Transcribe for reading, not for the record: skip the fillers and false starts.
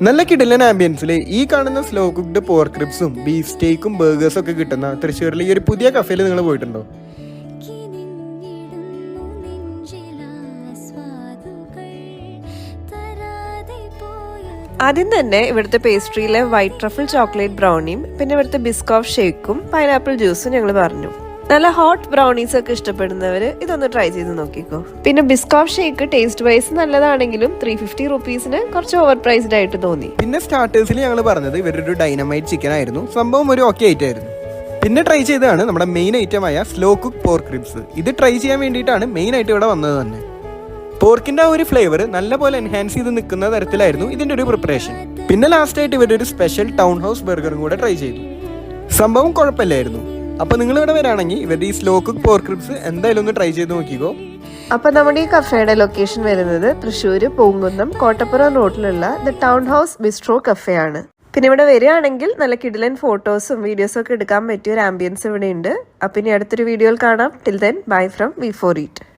നല്ല കിടിലൻ ആംബിയൻസിൽ ഈ കാണുന്ന സ്ലോ കുക്ക്ഡ് പോർക്ക് റിബ്സും ബീഫ് സ്റ്റേക്കും ബർഗേഴ്സും ഒക്കെ കിട്ടുന്ന തൃശ്ശൂരിലെ ഈ ഒരു പുതിയ കഫേയിൽ നിങ്ങൾ പോയിട്ടുണ്ടോ? ആദ്യം തന്നെ ഇവിടുത്തെ പേസ്ട്രിയിലെ വൈറ്റ് ട്രഫിൾ ചോക്ലേറ്റ് ബ്രൗണിയും പിന്നെ ഇവിടുത്തെ ബിസ്കോഫ് ഷേക്കും പൈനാപ്പിൾ ജ്യൂസും ഞങ്ങൾ പറഞ്ഞു. നല്ല ഹോട്ട് ബ്രൗണീസ് ഒക്കെ ഇഷ്ടപ്പെടുന്നവർ ഇതൊന്ന് ട്രൈ ചെയ്ത് നോക്കിക്കോ. പിന്നെ ബിസ്കോഫ് ഷേക്ക് ടേസ്റ്റ് വൈസ് നല്ലതാണെങ്കിലും 350 റുപ്പീസിന് കുറച്ച് ഓവർ പ്രൈസ്ഡ് ആയിട്ട് തോന്നി. പിന്നെ സ്റ്റാർട്ടേഴ്സിൽ ഞങ്ങൾ പറഞ്ഞത് ഇവരൊരു ഡൈനമൈറ്റ് ചിക്കൻ ആയിരുന്നു. സംഭവം ഒരു ഓക്കെ ആയിട്ടായിരുന്നു. പിന്നെ ട്രൈ ചെയ്തതാണ് നമ്മുടെ മെയിൻ ഐറ്റമായ സ്ലോ കുക്ക് പോർക്ക് റിബ്സ്. ഇത് ട്രൈ ചെയ്യാൻ വേണ്ടിയിട്ടാണ് മെയിൻ ആയിട്ട് ഇവിടെ വന്നത് തന്നെ. പോർക്കിന്റെ ആ ഒരു ഫ്ലേവർ നല്ലപോലെ എൻഹാൻസ് ചെയ്ത് നിൽക്കുന്ന തരത്തിലായിരുന്നു ഇതിന്റെ ഒരു പ്രിപ്പറേഷൻ. പിന്നെ ലാസ്റ്റ് ആയിട്ട് ഇവരുടെ ഒരു സ്പെഷ്യൽ ടൗൺ ഹൗസ് ബർഗറും കൂടെ ട്രൈ ചെയ്തു. സംഭവം കുഴപ്പമില്ലായിരുന്നു. അപ്പൊ നിങ്ങൾ ഇവിടെ വരാണെങ്കിൽ ഇവരുടെ ഈ സ്ലോ കുക്ക് പോർക്ക് റിബ്സ് എന്തായാലും ഒന്ന് ട്രൈ ചെയ്ത് നോക്കിക്കോ. അപ്പൊ നമ്മുടെ ഈ കഫേയുടെ ലൊക്കേഷൻ വരുന്നത് തൃശ്ശൂർ പൂങ്കുന്നം കോട്ടപ്പുറം റോഡിലുള്ള the town house bistro cafe ആണ്. പിന്നെ ഇവിടെ വരികയാണെങ്കിൽ നല്ല കിടിലൻ ഫോട്ടോസും വീഡിയോസും ഒക്കെ എടുക്കാൻ പറ്റിയ ഒരു ആംബിയൻസ് ഇവിടെ ഉണ്ട്. അപ്പൊ ഇനി അടുത്തൊരു വീഡിയോയിൽ കാണാം. Till then bye from വി4EAT.